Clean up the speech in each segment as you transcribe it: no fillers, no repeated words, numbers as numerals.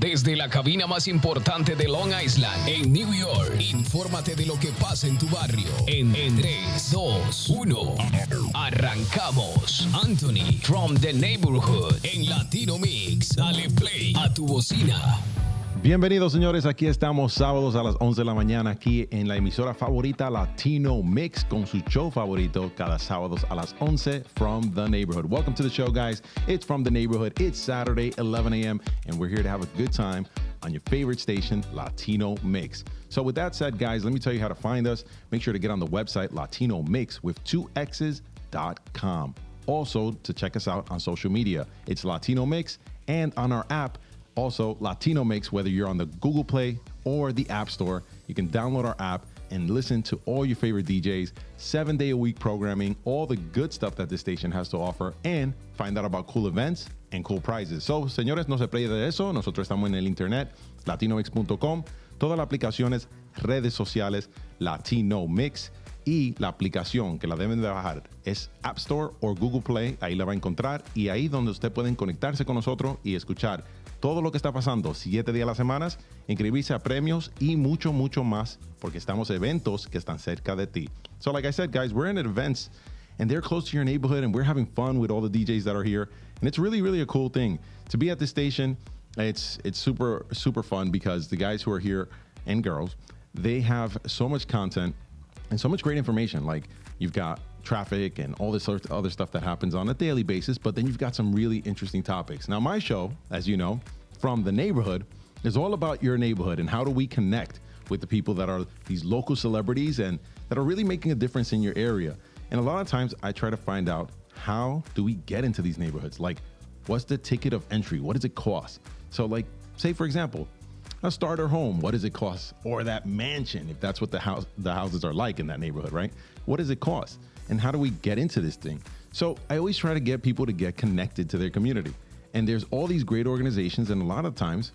Desde la cabina más importante de Long Island, en New York, infórmate de lo que pasa en tu barrio. En 3, 2, 1, arrancamos. Anthony from the Neighborhood en Latino Mixx. Dale play a tu bocina. Bienvenidos, señores. Aquí estamos sábados a las 11 de la mañana aquí en la emisora favorita Latino Mixx con su show favorito cada sábados a las 11 from the Neighborhood. Welcome to the show, guys. It's from the Neighborhood. It's Saturday, 11 a.m. and we're here to have a good time on your favorite station, Latino Mixx. So with that said, guys, let me tell you how to find us. Make sure to get on the website Latino Mixx with 2x's.com. Also, to check us out on social media, it's Latino Mixx, and on our app, also, Latino Mixx, whether you're on the Google Play or the App Store, you can download our app and listen to all your favorite DJs, 7-day-a-week programming, all the good stuff that this station has to offer, and find out about cool events and cool prizes. So, señores, no se pierdan de eso. Nosotros estamos en el internet, latinomix.com, todas las aplicaciones, redes sociales, Latino Mixx, y la aplicación que la deben de bajar es App Store o Google Play. Ahí la va a encontrar y ahí donde usted pueden conectarse con nosotros y escuchar todo lo que está pasando 7 días a la semana, inscribirse a premios y mucho, mucho más, porque estamos eventos que están cerca de ti. So like I said, guys, we're in events and they're close to your neighborhood and we're having fun with all the DJs that are here. And it's really, really a cool thing to be at this station. It's super, super fun because the guys who are here and girls, they have so much content and so much great information. Like you've got traffic and all this sort of other stuff that happens on a daily basis, but then you've got some really interesting topics. Now, my show, as you know, From the Neighborhood, is all about your neighborhood and how do we connect with the people that are these local celebrities and that are really making a difference in your area. And a lot of times I try to find out, how do we get into these neighborhoods? Like, what's the ticket of entry? What does it cost? So like, say for example, a starter home, what does it cost? Or that mansion, if that's what the houses are like in that neighborhood, right? What does it cost? And how do we get into this thing? So I always try to get people to get connected to their community. And there's all these great organizations, and a lot of times,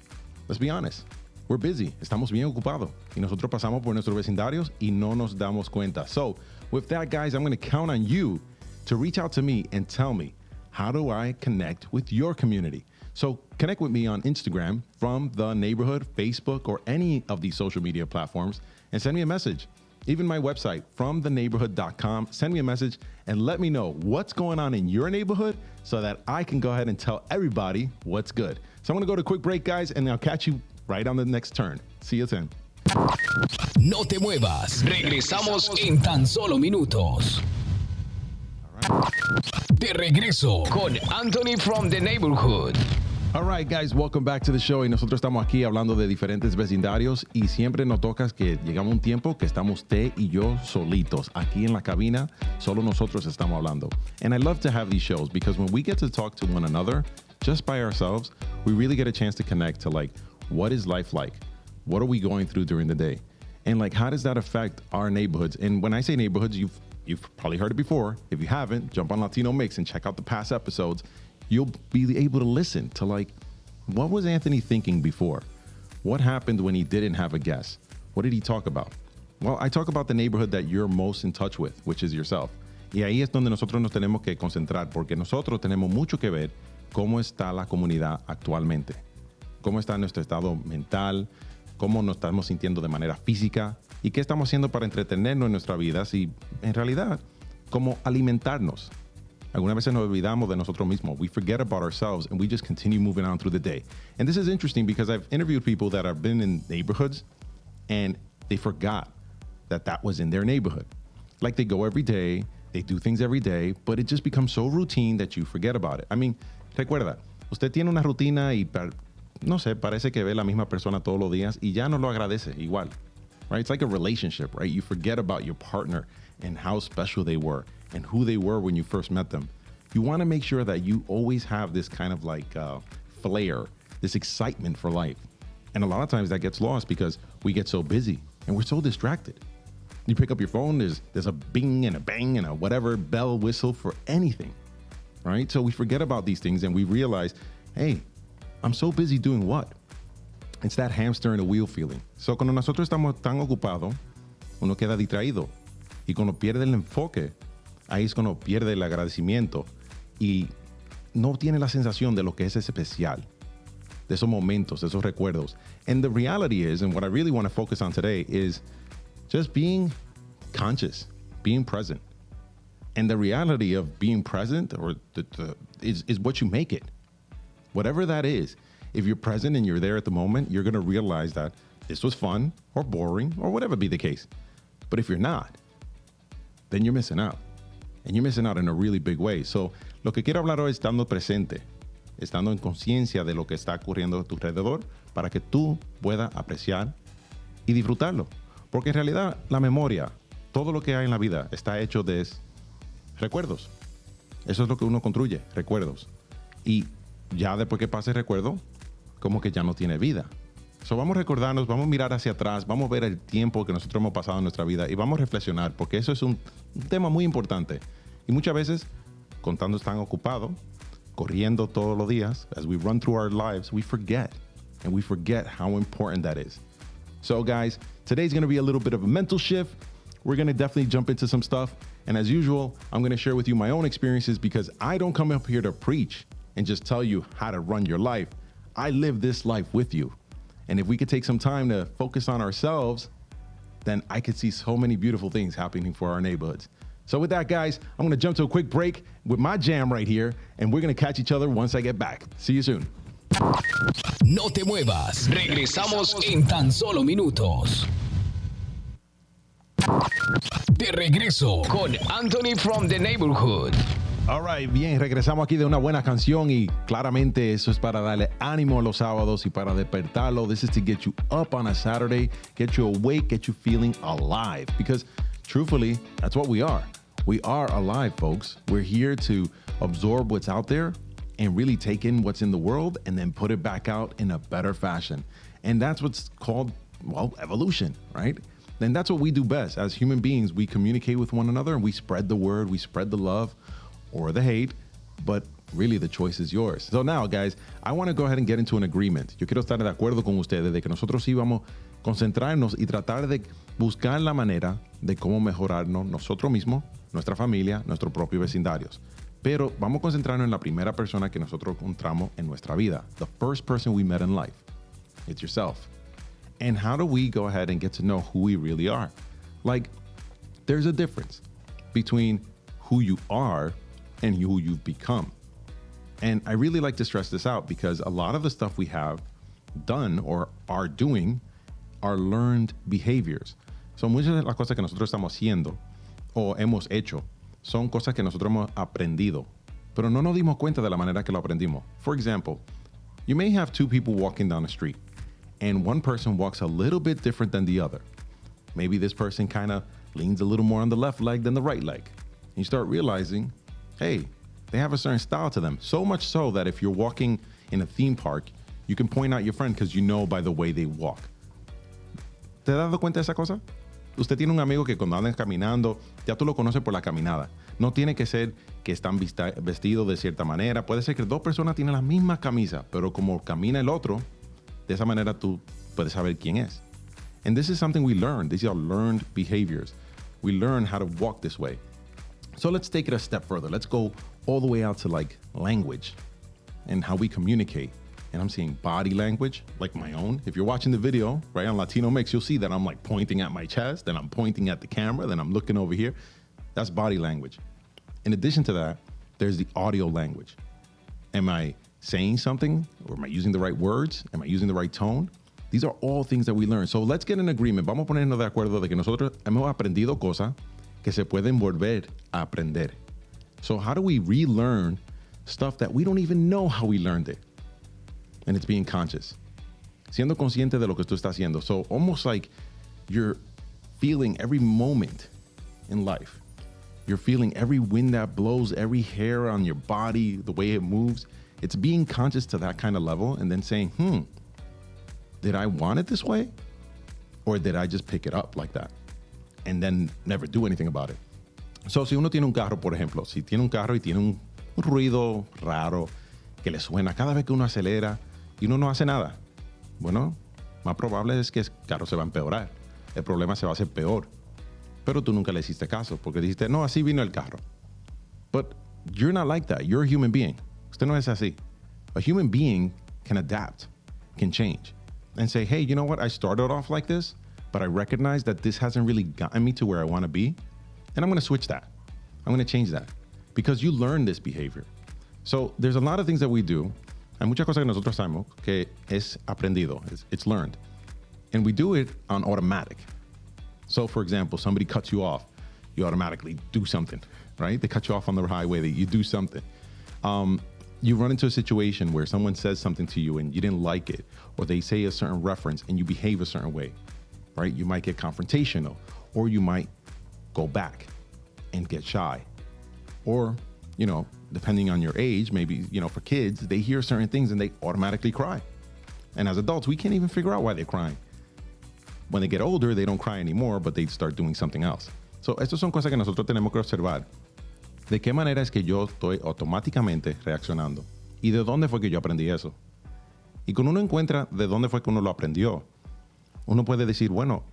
let's be honest, we're busy, estamos bien ocupados. Y nosotros pasamos por nuestros vecindarios y no nos damos cuenta. So with that, guys, I'm going to count on you to reach out to me and tell me, how do I connect with your community? So connect with me on Instagram, From the Neighborhood, Facebook, or any of these social media platforms, and send me a message. Even my website, fromtheneighborhood.com. Send me a message and let me know what's going on in your neighborhood so that I can go ahead and tell everybody what's good. So I'm going to go to a quick break, guys, and I'll catch you right on the next turn. See you then. No te muevas. Regresamos en tan solo minutos. De regreso con Anthony from the Neighborhood. All right, guys, welcome back to the show. Y nosotros estamos aquí hablando de diferentes vecindarios y siempre nos toca que llegamos un tiempo que estamos usted y yo solitos. Aquí en la cabina, solo nosotros estamos hablando. And I love to have these shows because when we get to talk to one another just by ourselves, we really get a chance to connect to like, what is life like? What are we going through during the day? And like, how does that affect our neighborhoods? And when I say neighborhoods, you've probably heard it before. If you haven't, jump on Latino Mixx and check out the past episodes. You'll be able to listen to like, what was Anthony thinking before? What happened when he didn't have a guest? What did he talk about? Well, I talk about the neighborhood that you're most in touch with, which is yourself. Y ahí es donde nosotros nos tenemos que concentrar, porque nosotros tenemos mucho que ver cómo está la comunidad actualmente, cómo está nuestro estado mental, cómo nos estamos sintiendo de manera física y qué estamos haciendo para entretenernos en nuestra vida y en realidad cómo alimentarnos. Algunas veces nos olvidamos de nosotros mismos. We forget about ourselves and we just continue moving on through the day. And this is interesting because I've interviewed people that have been in neighborhoods and they forgot that that was in their neighborhood. Like they go every day, they do things every day, but it just becomes so routine that you forget about it. I mean, recuerda, usted tiene una rutina y no sé, parece que ve la misma persona todos los días y ya no lo agradece igual. Right? It's like a relationship, right? You forget about your partner and how special they were and who they were when you first met them. You want to make sure that you always have this kind of like flair, this excitement for life. And a lot of times that gets lost because we get so busy and we're so distracted. You pick up your phone, there's a bing and a bang and a whatever bell whistle for anything, right? So we forget about these things and we realize, hey, I'm so busy doing what? It's that hamster in a wheel feeling. So cuando nosotros estamos tan ocupados, uno queda distraído. Y cuando pierde el enfoque, ahí es cuando pierde el agradecimiento y no tiene la sensación de lo que es especial, de esos momentos, de esos recuerdos. And the reality is, and what I really want to focus on today is just being conscious, being present. And the reality of being present is what you make it. Whatever that is, if you're present and you're there at the moment, you're going to realize that this was fun or boring or whatever be the case. But if you're not, then you're missing out. And you're missing out in a really big way. So, lo que quiero hablar hoy es estando presente, estando en conciencia de lo que está ocurriendo a tu alrededor para que tú puedas apreciar y disfrutarlo. Porque en realidad la memoria, todo lo que hay en la vida está hecho de recuerdos. Eso es lo que uno construye, recuerdos. Y ya después que pase el recuerdo, como que ya no tiene vida. So vamos a recordarnos, vamos a mirar hacia atrás, vamos a ver el tiempo que nosotros hemos pasado en nuestra vida y vamos a reflexionar, porque eso es un tema muy importante. Y muchas veces, contando tan ocupado, corriendo todos los días, as we run through our lives, we forget. And we forget how important that is. So guys, today's going to be a little bit of a mental shift. We're going to definitely jump into some stuff. And as usual, I'm going to share with you my own experiences because I don't come up here to preach and just tell you how to run your life. I live this life with you. And if we could take some time to focus on ourselves, then I could see so many beautiful things happening for our neighborhoods. So with that, guys, I'm going to jump to a quick break with my jam right here, and we're going to catch each other once I get back. See you soon. No te muevas. Regresamos en tan solo minutos. De regreso con Anthony from the Neighborhood. All right, bien, regresamos aquí de una buena canción y claramente eso es para darle ánimo a los sábados y para despertarlo. This is to get you up on a Saturday, get you awake, get you feeling alive. Because truthfully, that's what we are. We are alive, folks. We're here to absorb what's out there and really take in what's in the world and then put it back out in a better fashion. And that's what's called, well, evolution, right? And that's what we do best. As human beings, we communicate with one another and we spread the word, we spread the love or the hate, but really the choice is yours. So now, guys, I want to go ahead and get into an agreement. Yo quiero estar de acuerdo con ustedes de que nosotros íbamos a concentrarnos y tratar de buscar la manera de cómo mejorarnos nosotros mismos, nuestra familia, nuestros propios vecindarios. Pero vamos a concentrarnos en la primera persona que nosotros encontramos en nuestra vida. The first person we met in life. It's yourself. And how do we go ahead and get to know who we really are? Like, there's a difference between who you are and who you've become. And I really like to stress this out because a lot of the stuff we have done or are doing are learned behaviors. So muchas de las cosas que nosotros estamos haciendo o hemos hecho son cosas que nosotros hemos aprendido, pero no nos dimos cuenta de la manera que lo aprendimos. For example, you may have two people walking down the street and one person walks a little bit different than the other. Maybe this person kind of leans a little more on the left leg than the right leg. And you start realizing, hey, they have a certain style to them. So much so that if you're walking in a theme park, you can point out your friend because you know by the way they walk. ¿Te has dado cuenta de esa cosa? Usted tiene un amigo que cuando andan caminando, ya tú lo conoces por la caminada. No tiene que ser que están vestidos de cierta manera. Puede ser que dos personas tienen la misma camisa, pero como camina el otro, de esa manera tú puedes saber quién es. And this is something we learn. These are learned behaviors. We learn how to walk this way. So let's take it a step further. Let's go all the way out to like language and how we communicate. And I'm seeing body language, like my own. If you're watching the video, right, on Latino Mixx, you'll see that I'm like pointing at my chest, then I'm pointing at the camera, then I'm looking over here. That's body language. In addition to that, there's the audio language. Am I saying something? Or am I using the right words? Am I using the right tone? These are all things that we learn. So let's get an agreement. Vamos a ponernos de acuerdo de que nosotros hemos aprendido cosas que se pueden volver a aprender. So how do we relearn stuff that we don't even know how we learned it? And it's being conscious. Siendo consciente de lo que tú estás haciendo. So almost like you're feeling every moment in life. You're feeling every wind that blows, every hair on your body, the way it moves. It's being conscious to that kind of level and then saying, did I want it this way? Or did I just pick it up like that? And then never do anything about it. So si uno tiene un carro, por ejemplo, si tiene un carro y tiene un ruido raro que le suena cada vez que uno acelera y uno no hace nada, bueno, más probable es que el carro se va a empeorar. El problema se va a hacer peor. Pero tú nunca le hiciste caso porque dijiste, no, así vino el carro. But you're not like that. You're a human being. Usted no es así. A human being can adapt. can change and say, hey, you know what? I started off like this, but I recognize that this hasn't really gotten me to where I want to be. And I'm going to switch that. I'm going to change that because you learn this behavior. So there's a lot of things that we do. Hay muchas cosas que nosotros sabemos que es aprendido. It's learned. And we do it on automatic. So for example, somebody cuts you off, you automatically do something, right? They cut you off on the highway, you do something. You run into a situation where someone says something to you and you didn't like it, or they say a certain reference and you behave a certain way, right? You might get confrontational, or you might go back and get shy. Or, you know, depending on your age, maybe, you know, for kids, they hear certain things and they automatically cry. And as adults, we can't even figure out why they're crying. When they get older, they don't cry anymore, but they start doing something else. So, estas son cosas que nosotros tenemos que observar. ¿De qué manera es que yo estoy automáticamente reaccionando? ¿Y de dónde fue que yo aprendí eso? Y cuando uno encuentra de dónde fue que uno lo aprendió, uno puede decir, bueno,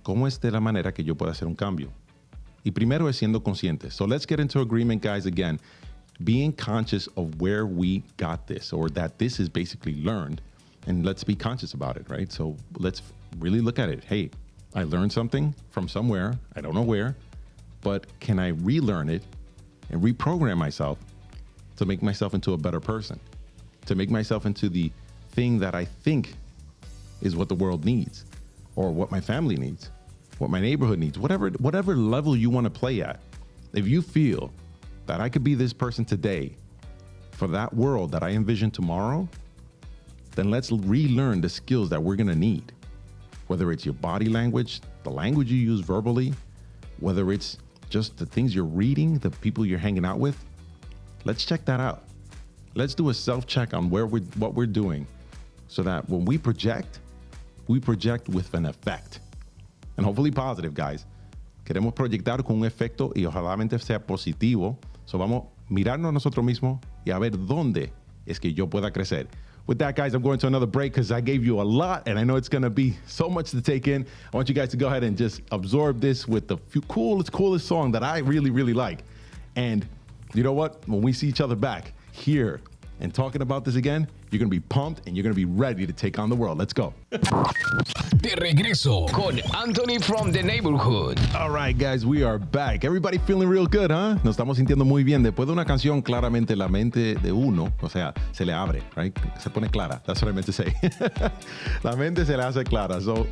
¿cómo es de la manera que yo puedo hacer un cambio? Y primero es siendo consciente. So let's get into agreement, guys, again. Being conscious of where we got this, or that this is basically learned, and let's be conscious about it, right? So let's really look at it. Hey, I learned something from somewhere. I don't know where, but can I relearn it and reprogram myself to make myself into a better person, to make myself into the thing that I think is what the world needs, or what my family needs, what my neighborhood needs, whatever level you want to play at. If you feel that I could be this person today for that world that I envision tomorrow, then let's relearn the skills that we're going to need. Whether it's your body language, the language you use verbally, whether it's just the things you're reading, the people you're hanging out with, let's check that out. Let's do a self-check on what we're doing so that when we project with an effect. And hopefully positive, guys. Queremos proyectar con un efecto y ojalá sea positivo. So vamos a mirarnos a nosotros mismos y a ver dónde es que yo pueda crecer. With that, guys, I'm going to another break because I gave you a lot and I know it's going to be so much to take in. I want you guys to go ahead and just absorb this with the coolest song that I really, really like. And you know what? When we see each other back here and talking about this again, you're going to be pumped and you're going to be ready to take on the world. Let's go. De regreso con Anthony from the neighborhood. All right, guys, we are back. Everybody feeling real good, huh? Nos estamos sintiendo muy bien. Después de una canción, claramente la mente de uno, o sea, se le abre, right? Se pone clara. That's what I meant to say. La mente se le hace clara. So,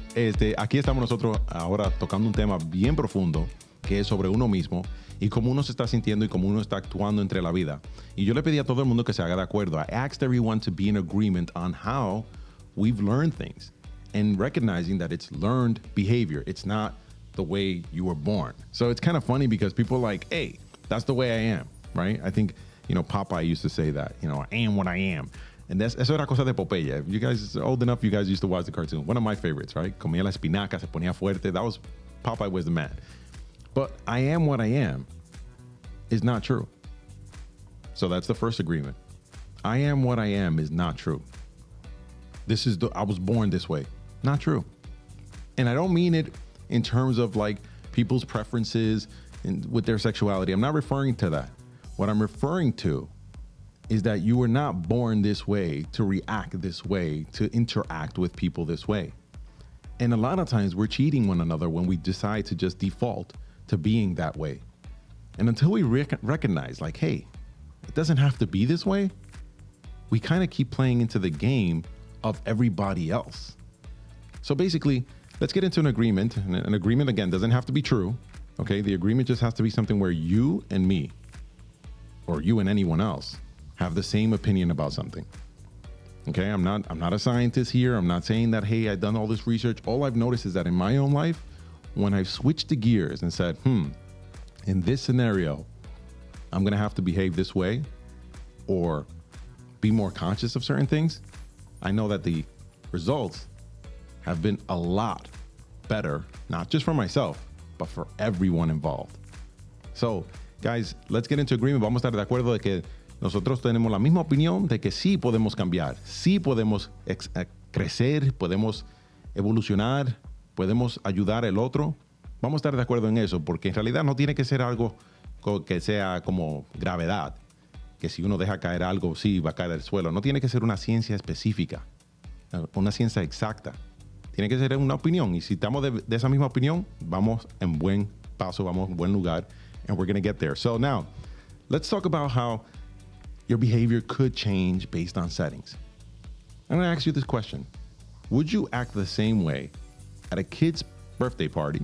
aquí estamos nosotros ahora tocando un tema bien profundo que es sobre uno mismo y cómo uno se está sintiendo y cómo uno está actuando entre la vida. Y yo le pedí a todo el mundo que se haga de acuerdo. I asked everyone to be in agreement on how we've learned things and recognizing that it's learned behavior. It's not the way you were born. So it's kind of funny because people are like, hey, that's the way I am, right? I think, you know, Popeye used to say that, you know, I am what I am. And eso era cosa de Popeye. If you guys are old enough, you guys used to watch the cartoon. One of my favorites, right? Comía la espinaca, se ponía fuerte. That was, Popeye was the man. But I am what I am is not true. So that's the first agreement. I am what I am is not true. I was born this way. Not true. And I don't mean it in terms of like people's preferences and with their sexuality. I'm not referring to that. What I'm referring to is that you were not born this way to react this way, to interact with people this way. And a lot of times we're cheating one another when we decide to just default to being that way. And until we recognize like, hey, it doesn't have to be this way, we kind of keep playing into the game of everybody else. So basically, let's get into an agreement. And an agreement, again, doesn't have to be true. Okay, the agreement just has to be something where you and me, or you and anyone else, have the same opinion about something. Okay, I'm not a scientist here. I'm not saying that, hey, I've done all this research. All I've noticed is that in my own life, when I've switched the gears and said, in this scenario, I'm going to have to behave this way or be more conscious of certain things, I know that the results have been a lot better, not just for myself, but for everyone involved. So, guys, let's get into agreement. Vamos a estar de acuerdo de que nosotros tenemos la misma opinión de que sí podemos cambiar, sí podemos crecer, podemos evolucionar, podemos ayudar al otro. Vamos a estar de acuerdo en eso, porque en realidad no tiene que ser algo que sea como gravedad, que si uno deja caer algo, sí, va a caer al suelo. No tiene que ser una ciencia específica. una ciencia exacta. Tiene que ser una opinión. Y si estamos de esa misma opinión, vamos en buen paso, vamos en buen lugar, and we're going to get there. So now, let's talk about how your behavior could change based on settings. I'm going to ask you this question. Would you act the same way at a kid's birthday party?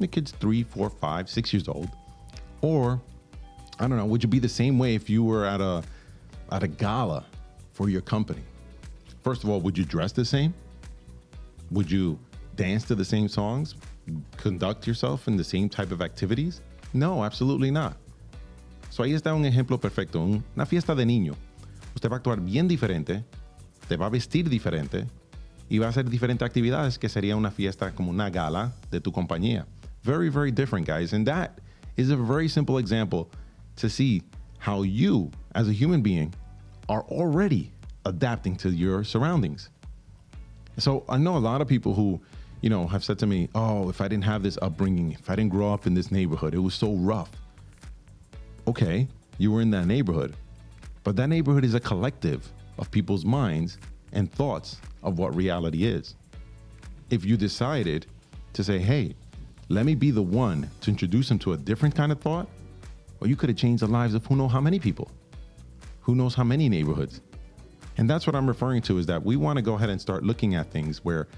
The kid's 3, 4, 5, 6 years old. Or, I don't know, would you be the same way if you were at a gala for your company? First of all, would you dress the same? Would you dance to the same songs? Conduct yourself in the same type of activities? No, absolutely not. So ahí está un ejemplo perfecto. Una fiesta de niño. Usted va a actuar bien diferente, te va a vestir diferente y va a hacer diferentes actividades que sería una fiesta como una gala de tu compañía. Very, very different, guys. And that is a very simple example to see how you, as a human being, are already adapting to your surroundings. So I know a lot of people who, have said to me, oh, if I didn't have this upbringing, if I didn't grow up in this neighborhood, it was so rough. Okay, you were in that neighborhood, but that neighborhood is a collective of people's minds and thoughts of what reality is. If you decided to say, hey, let me be the one to introduce them to a different kind of thought, well, you could have changed the lives of who knows how many people, who knows how many neighborhoods. And that's what I'm referring to, is that we want to go ahead and start looking at things where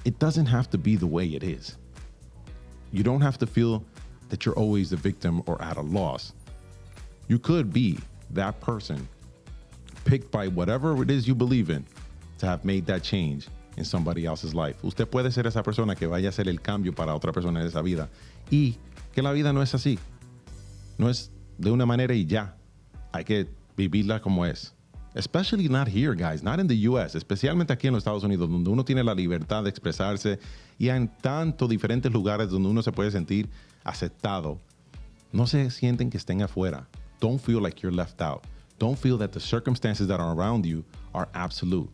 it doesn't have to be the way it is. You don't have to feel that you're always the victim or at a loss. You could be that person picked by whatever it is you believe in to have made that change in somebody else's life. Usted puede ser esa persona que vaya a hacer el cambio para otra persona en esa vida. Y que la vida no es así. No es de una manera y ya. Hay que vivirla como es. Especially not here, guys, not in the US, especialmente aquí en los Estados Unidos, donde uno tiene la libertad de expresarse y en tantos diferentes lugares donde uno se puede sentir aceptado. No se sienten que estén afuera. Don't feel like you're left out. Don't feel that the circumstances that are around you are absolute.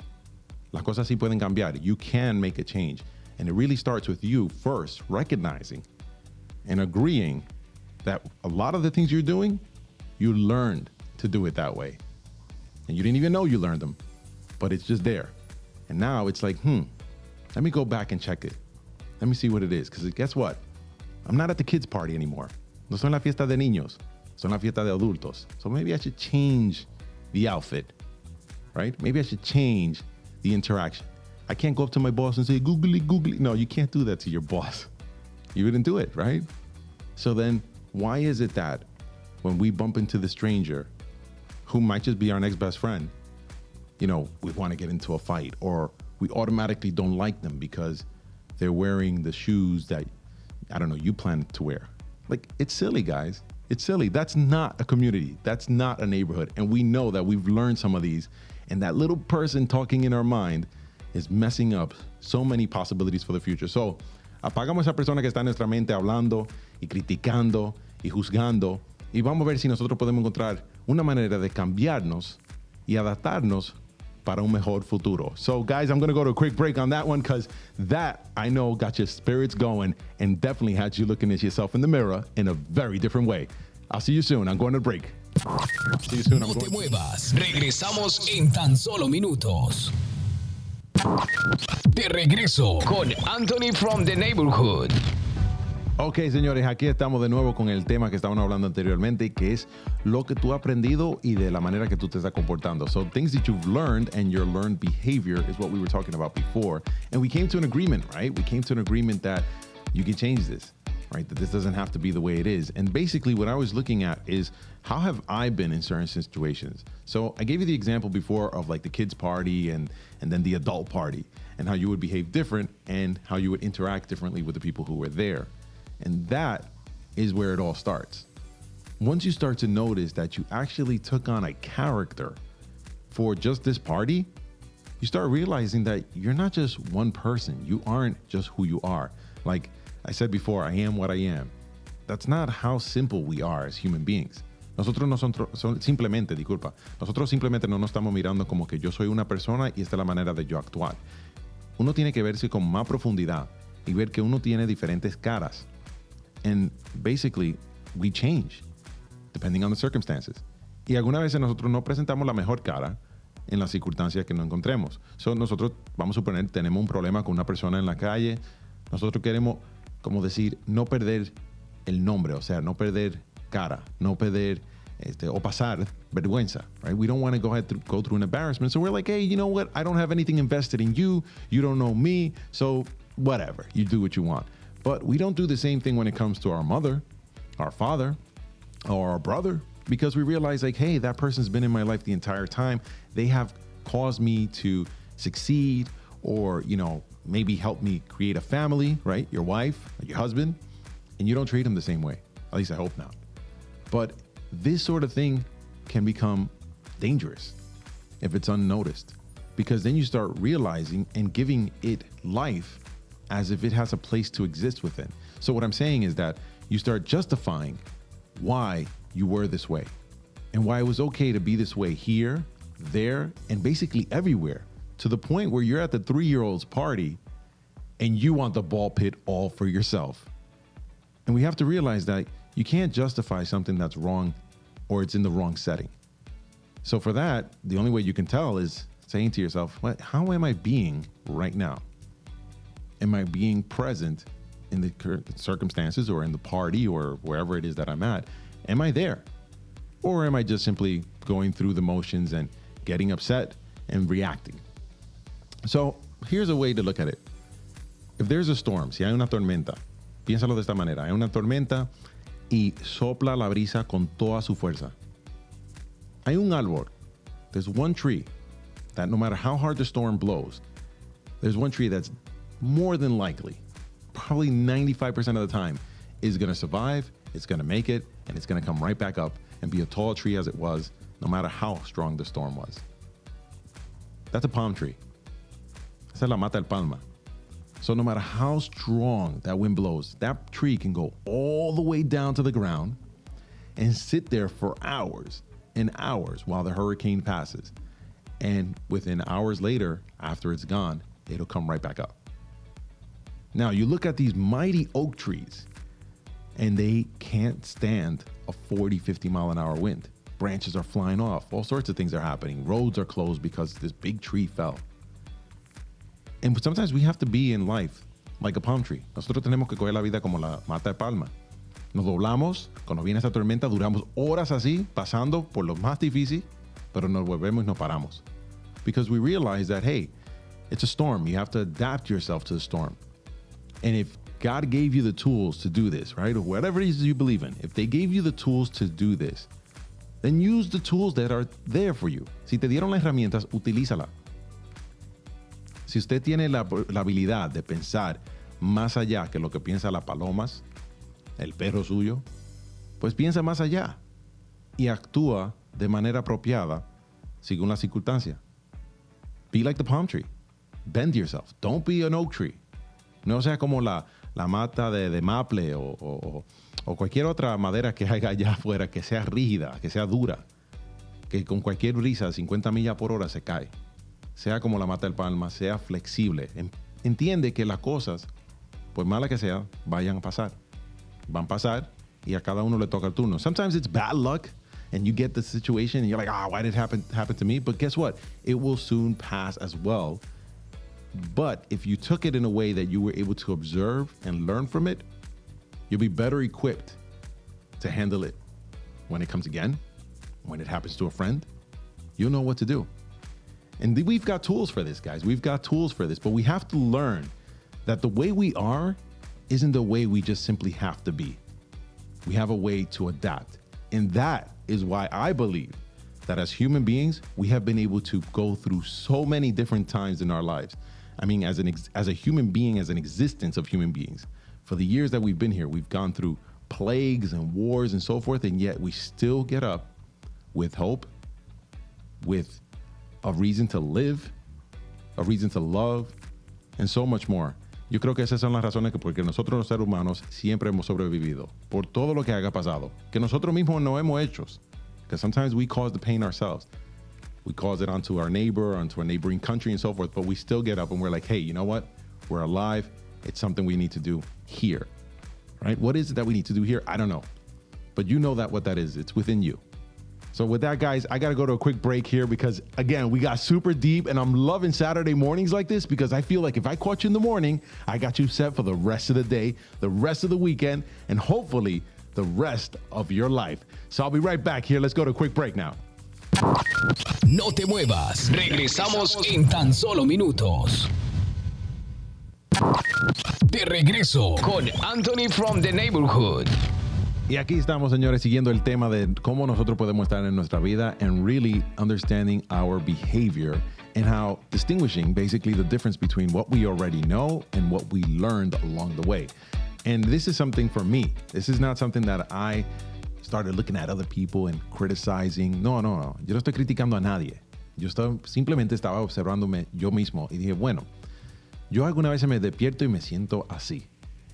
Las cosas sí pueden cambiar. You can make a change. And it really starts with you first recognizing and agreeing that a lot of the things you're doing, you learned to do it that way. And you didn't even know you learned them, but it's just there. And now it's like, let me go back and check it. Let me see what it is. Because guess what? I'm not at the kids' party anymore. No son la fiesta de niños. Son la fiesta de adultos. So maybe I should change the outfit, right? Maybe I should change the interaction. I can't go up to my boss and say, googly, googly. No, you can't do that to your boss. You wouldn't do it, right? So then why is it that when we bump into the stranger who might just be our next best friend, we want to get into a fight, or we automatically don't like them because they're wearing the shoes that, I don't know, you plan to wear? Like, it's silly, guys. It's silly. That's not a community. That's not a neighborhood. And we know that we've learned some of these, and that little person talking in our mind is messing up so many possibilities for the future. So, apagamos esa persona que está en nuestra mente hablando y criticando y juzgando, y vamos a ver si nosotros podemos encontrar una manera de cambiarnos y adaptarnos para un mejor futuro. So, guys, I'm going to go to a quick break on that one, because that, I know, got your spirits going and definitely had you looking at yourself in the mirror in a very different way. I'll see you soon. I'm going to break. See you soon. No te muevas. Regresamos en tan solo minutos. De regreso con Anthony from the Neighborhood. Ok, señores, aquí estamos de nuevo con el tema que estábamos hablando anteriormente, que es lo que tú has aprendido y de la manera que tú te estás comportando. So things that you've learned and your learned behavior is what we were talking about before. And we came to an agreement, right? We came to an agreement that you can change this, right? That this doesn't have to be the way it is. And basically what I was looking at is, how have I been in certain situations? So I gave you the example before of like the kids' party and then the adult party, and how you would behave different and how you would interact differently with the people who were there. And that is where it all starts. Once you start to notice that you actually took on a character for just this party, you start realizing that you're not just one person. You aren't just who you are. Like I said before, I am what I am. That's not how simple we are as human beings. Nosotros no simplemente no nos estamos mirando como que yo soy una persona y esta es la manera de yo actuar. Uno tiene que verse con más profundidad y ver que uno tiene diferentes caras. And basically, we change depending on the circumstances. Y algunas veces nosotros no presentamos la mejor cara, en las circunstancias que nos encontremos. So, nosotros, vamos a suponer, tenemos un problema con una persona en la calle. Nosotros queremos, como decir, no perder el nombre, o sea, no perder cara, no perder o pasar vergüenza, right? We don't want to go through an embarrassment. So we're like, hey, you know what? I don't have anything invested in you. You don't know me. So whatever, you do what you want. But we don't do the same thing when it comes to our mother, our father, or our brother, because we realize like, hey, that person's been in my life the entire time. They have caused me to succeed, or, you know, maybe help me create a family, right? Your wife, your husband, and you don't treat them the same way. At least I hope not. But this sort of thing can become dangerous if it's unnoticed, because then you start realizing and giving it life as if it has a place to exist within. So what I'm saying is that you start justifying why you were this way and why it was okay to be this way here, there, and basically everywhere, to the point where you're at the 3-year-old's party and you want the ball pit all for yourself. And we have to realize that you can't justify something that's wrong or it's in the wrong setting. So for that, the only way you can tell is saying to yourself, how am I being right now? Am I being present in the circumstances or in the party or wherever it is that I'm at? Am I there? Or am I just simply going through the motions and getting upset and reacting? So here's a way to look at it. If there's a storm, si hay una tormenta, piénsalo de esta manera. Hay una tormenta y sopla la brisa con toda su fuerza. Hay un árbol. There's one tree that no matter how hard the storm blows, there's one tree that's more than likely, probably 95% of the time, is going to survive, it's going to make it, and it's going to come right back up and be a tall tree as it was, no matter how strong the storm was. That's a palm tree. Esa es la mata del palma. So no matter how strong that wind blows, that tree can go all the way down to the ground and sit there for hours and hours while the hurricane passes. And within hours later, after it's gone, it'll come right back up. Now you look at these mighty oak trees and they can't stand a 40, 50 mile an hour wind. Branches are flying off. All sorts of things are happening. Roads are closed because this big tree fell. And sometimes we have to be in life like a palm tree. Nosotros tenemos que coger la vida como la mata de palma. Nos doblamos, cuando viene esa tormenta, duramos horas así, pasando por lo más difícil, pero nos volvemos y nos paramos. Because we realize that, hey, it's a storm. You have to adapt yourself to the storm. And if God gave you the tools to do this, right, or whatever it is you believe in, if they gave you the tools to do this, then use the tools that are there for you. Si te dieron las herramientas, utilízala. Si usted tiene la habilidad de pensar más allá que lo que piensa las palomas, el perro suyo, pues piensa más allá y actúa de manera apropiada según la circunstancia. Be like the palm tree. Bend yourself. Don't be an oak tree. No sea como la mata de maple o cualquier otra madera que haya allá afuera que sea rígida, que sea dura, que con cualquier brisa 50 millas por hora se cae. Sea como la mata del palma, sea flexible. Entiende que las cosas, por malas que sean, vayan a pasar. Van a pasar y a cada uno le toca el turno. Sometimes it's bad luck and you get the situation and you're like, why did it happen to me? But guess what? It will soon pass as well. But if you took it in a way that you were able to observe and learn from it, you'll be better equipped to handle it when it comes again, when it happens to a friend. You'll know what to do. And we've got tools for this, guys. We've got tools for this, but we have to learn that the way we are isn't the way we just simply have to be. We have a way to adapt. And that is why I believe that as human beings, we have been able to go through so many different times in our lives. I mean, as a human being, as an existence of human beings, for the years that we've been here, we've gone through plagues and wars and so forth, and yet we still get up with hope, with a reason to live, a reason to love, and so much more. Yo creo que esas son las razones que porque nosotros los seres humanos siempre hemos sobrevivido por todo lo que haya pasado, que nosotros mismos no hemos hecho. Because sometimes we cause the pain ourselves. We cause it onto our neighbor, onto a neighboring country and so forth, but we still get up and we're like, hey, you know what? We're alive. It's something we need to do here, right? What is it that we need to do here? I don't know. But you know that what that is. It's within you. So with that, guys, I got to go to a quick break here because, again, we got super deep, and I'm loving Saturday mornings like this because I feel like if I caught you in the morning, I got you set for the rest of the day, the rest of the weekend, and hopefully the rest of your life. So I'll be right back here. Let's go to a quick break now. No te muevas. Regresamos en tan solo minutos. De regreso con Anthony from the Neighborhood. Y aquí estamos, señores, siguiendo el tema de cómo nosotros podemos estar en nuestra vida and really understanding our behavior and how distinguishing basically the difference between what we already know and what we learned along the way. And this is something for me. This is not something that I started looking at other people and criticizing. No. Yo no estoy criticando a nadie. Simplemente estaba observándome yo mismo y dije, bueno, yo alguna vez me despierto y me siento así.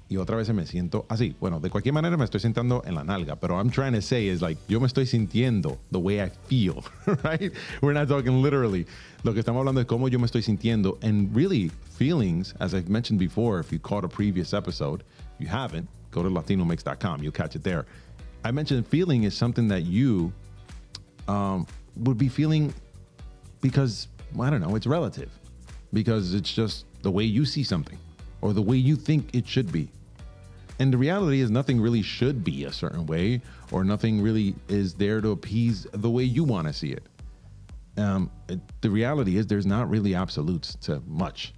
Y otra vez me siento así. Bueno, de cualquier manera me estoy sentando en la nalga. Pero I'm trying to say is like, yo me estoy sintiendo the way I feel, right? We're not talking literally. Lo que estamos hablando es cómo yo me estoy sintiendo. And really, feelings, as I've mentioned before, if you caught a previous episode, if you haven't, go to latinomix.com. You'll catch it there. I mentioned feeling is something that you would be feeling because, I don't know, it's relative. Because it's just the way you see something or the way you think it should be. And the reality is nothing really should be a certain way or nothing really is there to appease the way you want to see it. The reality is there's not really absolutes to much.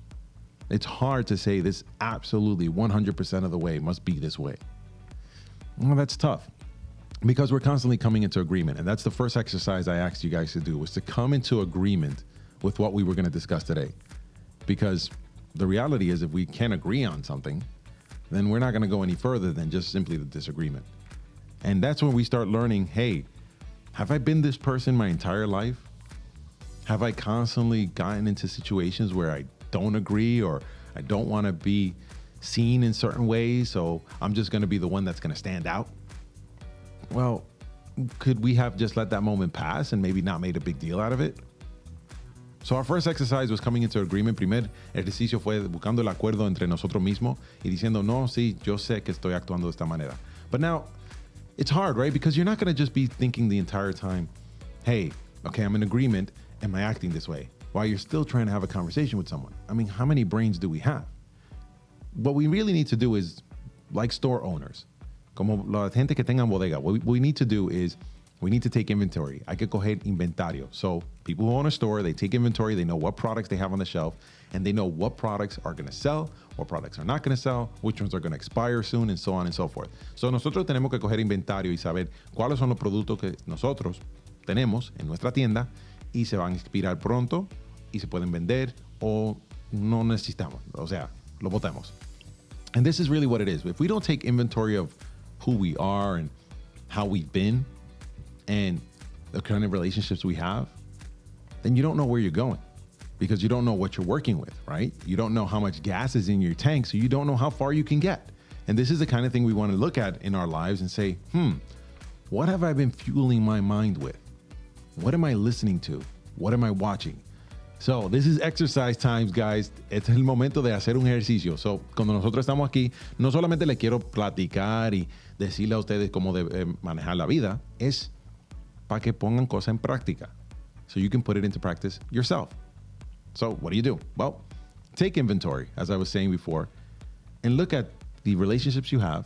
It's hard to say this absolutely 100% of the way must be this way. Well, that's tough because we're constantly coming into agreement. And that's the first exercise I asked you guys to do was to come into agreement with what we were going to discuss today. Because the reality is if we can't agree on something, then we're not going to go any further than just simply the disagreement. And that's when we start learning, hey, have I been this person my entire life? Have I constantly gotten into situations where I don't agree or I don't want to be seen in certain ways, so I'm just going to be the one that's going to stand out? Well, could we have just let that moment pass and maybe not made a big deal out of it? So our first exercise was coming into agreement. Primer ejercicio fue buscando el acuerdo entre nosotros mismos y diciendo, no, sí, yo sé que estoy actuando de esta manera. But now, it's hard, right? Because you're not going to just be thinking the entire time, hey, okay, I'm in agreement. Am I acting this way? While you're still trying to have a conversation with someone. I mean, how many brains do we have? What we really need to do is, like store owners, como la gente que tengan bodega, what we need to do is we need to take inventory. Hay que coger inventario. So people who own a store, they take inventory, they know what products they have on the shelf, and they know what products are going to sell, what products are not going to sell, which ones are going to expire soon, and so on and so forth. So nosotros tenemos que coger inventario y saber cuáles son los productos que nosotros tenemos en nuestra tienda y se van a expirar pronto y se pueden vender o no necesitamos. O sea, lo botamos. And this is really what it is. If we don't take inventory of who we are and how we've been, and the kind of relationships we have, then you don't know where you're going because you don't know what you're working with, right? You don't know how much gas is in your tank, so you don't know how far you can get. And this is the kind of thing we want to look at in our lives and say, what have I been fueling my mind with? What am I listening to? What am I watching? So this is exercise times, guys. Este es el momento de hacer un ejercicio. So cuando nosotros estamos aquí, no solamente les quiero platicar y decirle a ustedes cómo manejar la vida, es para que pongan cosas en práctica. So you can put it into practice yourself. So what do? Well, take inventory, as I was saying before, and look at the relationships you have.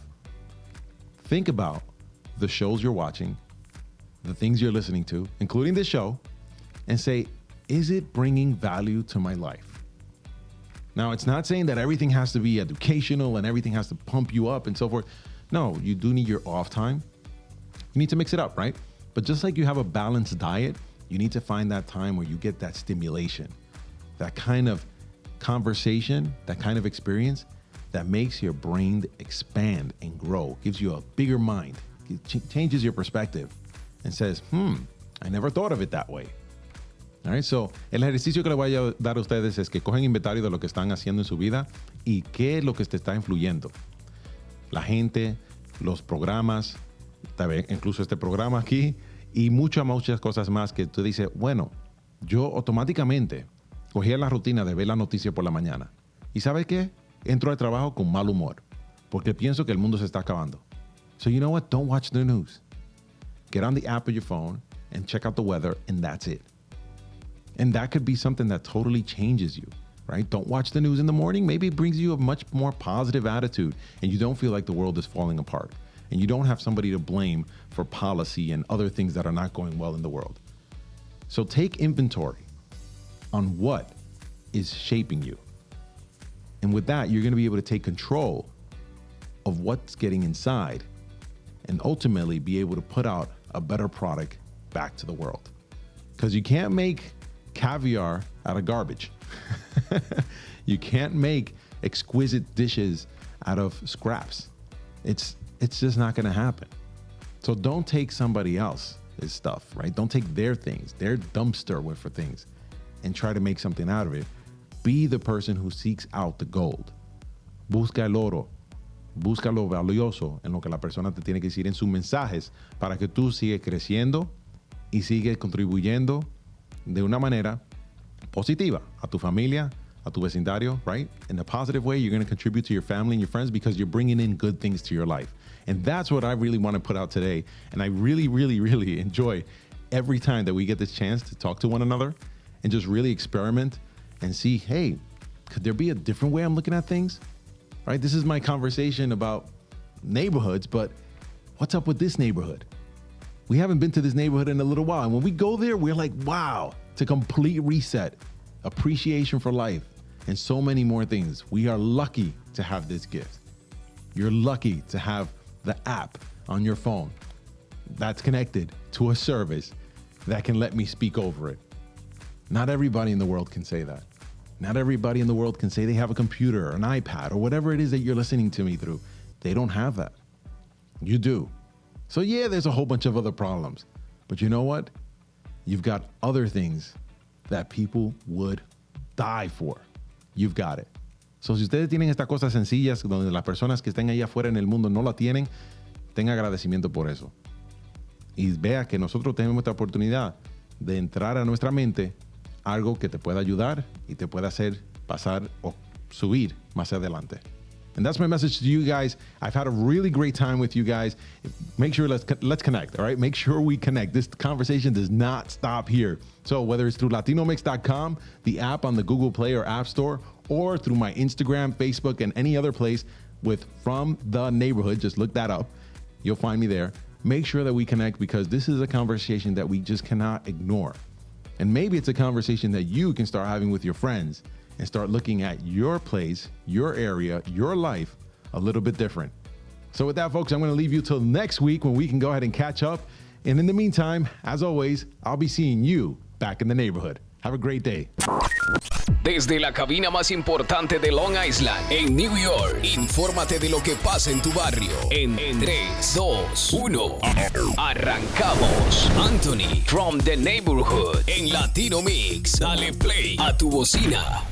Think about the shows you're watching, the things you're listening to, including this show, and say, is it bringing value to my life? Now, it's not saying that everything has to be educational and everything has to pump you up and so forth. No, you do need your off time. You need to mix it up, right? But just like you have a balanced diet, you need to find that time where you get that stimulation, that kind of conversation, that kind of experience that makes your brain expand and grow, gives you a bigger mind, changes your perspective and says, I never thought of it that way. All right, so el ejercicio que le voy a dar a ustedes es que cogen inventario de lo que están haciendo en su vida y qué es lo que te está influyendo. La gente, los programas, incluso este programa aquí y muchas cosas más que tú dices, bueno, yo automáticamente cogía la rutina de ver la noticia por la mañana. ¿Y sabes qué? Entro al trabajo con mal humor porque pienso que el mundo se está acabando. So you know what? Don't watch the news. Get on the app of your phone and check out the weather, and that's it. And that could be something that totally changes you, right? Don't watch the news in the morning. Maybe it brings you a much more positive attitude and you don't feel like the world is falling apart and you don't have somebody to blame for policy and other things that are not going well in the world. So take inventory on what is shaping you. And with that, you're going to be able to take control of what's getting inside and ultimately be able to put out a better product back to the world. Because you can't make caviar out of garbage. You can't make exquisite dishes out of scraps. It's just not going to happen. So don't take somebody else's stuff, right? Don't take their things, their dumpster for things, and try to make something out of it. Be the person who seeks out the gold. Busca el oro. Busca lo valioso en lo que la persona te tiene que decir en sus mensajes para que tú sigas creciendo y sigues contribuyendo de una manera positiva a tu familia, a tu vecindario, right? In a positive way, you're going to contribute to your family and your friends because you're bringing in good things to your life. And that's what I really want to put out today. And I really, really, really enjoy every time that we get this chance to talk to one another and just really experiment and see, hey, could there be a different way I'm looking at things? Right? This is my conversation about neighborhoods, but what's up with this neighborhood? We haven't been to this neighborhood in a little while. And when we go there, we're like, wow, it's a complete reset, appreciation for life, and so many more things. We are lucky to have this gift. You're lucky to have the app on your phone that's connected to a service that can let me speak over it. Not everybody in the world can say that. Not everybody in the world can say they have a computer or an iPad or whatever it is that you're listening to me through. They don't have that. You do. So yeah, there's a whole bunch of other problems. But you know what? You've got other things that people would die for. You've got it. So si ustedes tienen estas cosas sencillas donde las personas que estén allá afuera en el mundo no la tienen, tenga agradecimiento por eso. Y vea que nosotros tenemos esta oportunidad de entrar a nuestra mente algo que te pueda ayudar y te pueda hacer pasar o subir más adelante. And that's my message to you guys. I've had a really great time with you guys. Make sure let's connect, all right? Make sure we connect. This conversation does not stop here. So whether it's through LatinoMix.com, the app on the Google Play or App Store, or through my Instagram, Facebook, and any other place with From the Neighborhood, just look that up. You'll find me there. Make sure that we connect because this is a conversation that we just cannot ignore. And maybe it's a conversation that you can start having with your friends and start looking at your place, your area, your life a little bit different. So with that, folks, I'm going to leave you till next week when we can go ahead and catch up. And in the meantime, as always, I'll be seeing you back in the neighborhood. Have a great day. Desde la cabina más importante de Long Island, en New York, infórmate de lo que pasa en tu barrio. En 3, 2, 1, arrancamos. Anthony, from the neighborhood, en Latino Mix. Dale play a tu bocina.